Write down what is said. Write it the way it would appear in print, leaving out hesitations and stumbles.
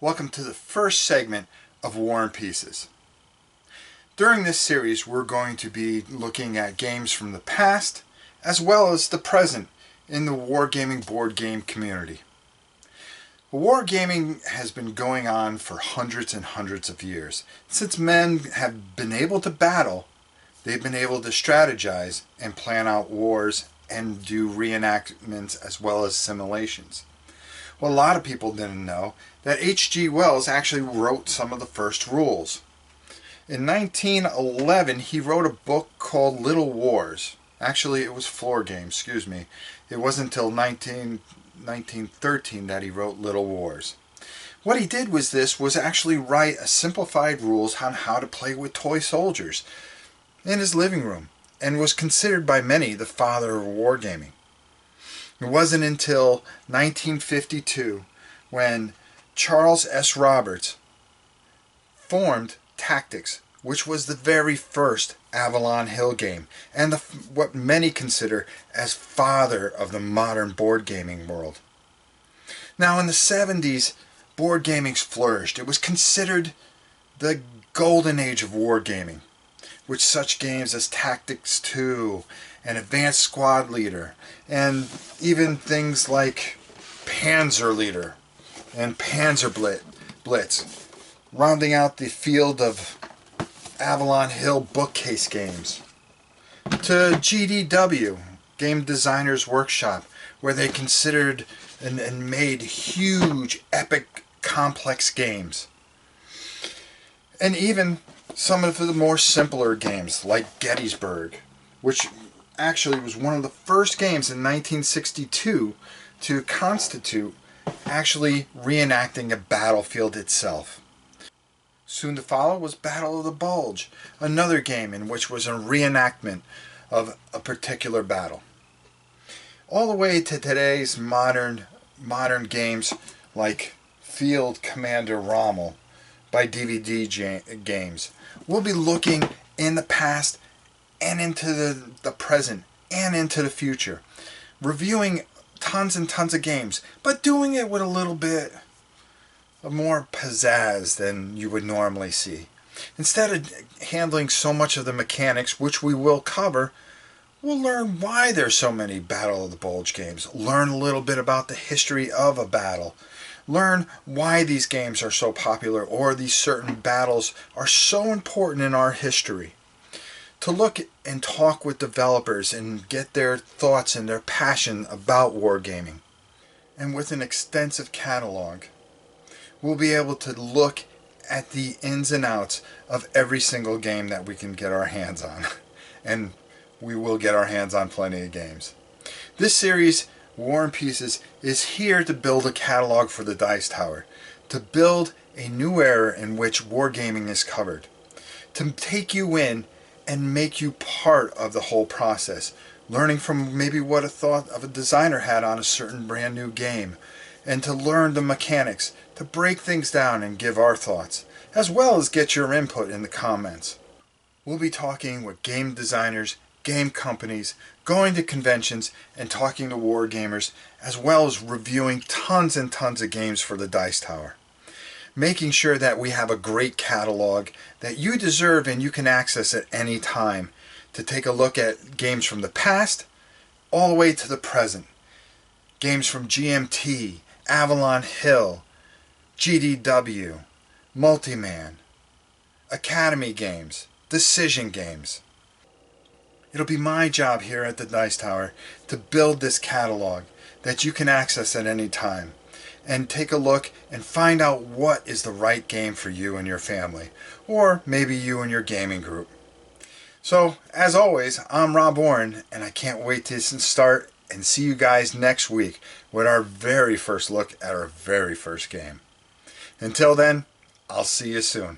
Welcome to the first segment of War and Pieces. During this series, we're going to be looking at games from the past as well as the present in the wargaming board game community. Wargaming has been going on for hundreds and hundreds of years. Since men have been able to battle, they've been able to strategize and plan out wars and do reenactments as well as simulations. Well, a lot of people didn't know that H.G. Wells actually wrote some of the first rules. In 1911, he wrote a book called Little Wars. Actually, it was Floor Games, excuse me. It wasn't until 1913 that he wrote Little Wars. What he did was actually write a simplified rules on how to play with toy soldiers in his living room, and was considered by many the father of wargaming. It wasn't until 1952 when Charles S. Roberts formed Tactics, which was the very first Avalon Hill game, and what many consider as father of the modern board gaming world. Now in the 70s, board gaming flourished. It was considered the golden age of wargaming, with such games as Tactics 2 and Advanced Squad Leader, and even things like Panzer Leader and Panzer Blitz, rounding out the field of Avalon Hill bookcase games, to GDW, Game Designers Workshop, where they considered and made huge, epic, complex games. And even some of the more simpler games like Gettysburg, which actually was one of the first games in 1962 to constitute actually reenacting a battlefield itself. Soon to follow was Battle of the Bulge, another game in which was a reenactment of a particular battle. All the way to today's modern games like Field Commander Rommel by DVD Games. We'll be looking in the past and into the present and into the future, reviewing tons and tons of games, but doing it with a little bit of more pizzazz than you would normally see. Instead of handling so much of the mechanics, which we will cover, we'll learn why there's so many Battle of the Bulge games, learn a little bit about the history of a battle, learn why these games are so popular or these certain battles are so important in our history. To look and talk with developers and get their thoughts and their passion about wargaming. And with an extensive catalog, we'll be able to look at the ins and outs of every single game that we can get our hands on. And we will get our hands on plenty of games. This series, War and Pieces, is here to build a catalog for the Dice Tower, to build a new era in which wargaming is covered, to take you in and make you part of the whole process, learning from maybe what a thought of a designer had on a certain brand new game, and to learn the mechanics, to break things down and give our thoughts, as well as get your input in the comments. We'll be talking with game designers, game companies, going to conventions, and talking to wargamers, as well as reviewing tons and tons of games for the Dice Tower. Making sure that we have a great catalog that you deserve and you can access at any time to take a look at games from the past all the way to the present. Games from GMT, Avalon Hill, GDW, Multiman, Academy games, Decision games. It'll be my job here at the Dice Tower to build this catalog that you can access at any time and take a look and find out what is the right game for you and your family, or maybe you and your gaming group. So, as always, I'm Rob Warren, and I can't wait to start and see you guys next week with our very first look at our very first game. Until then, I'll see you soon.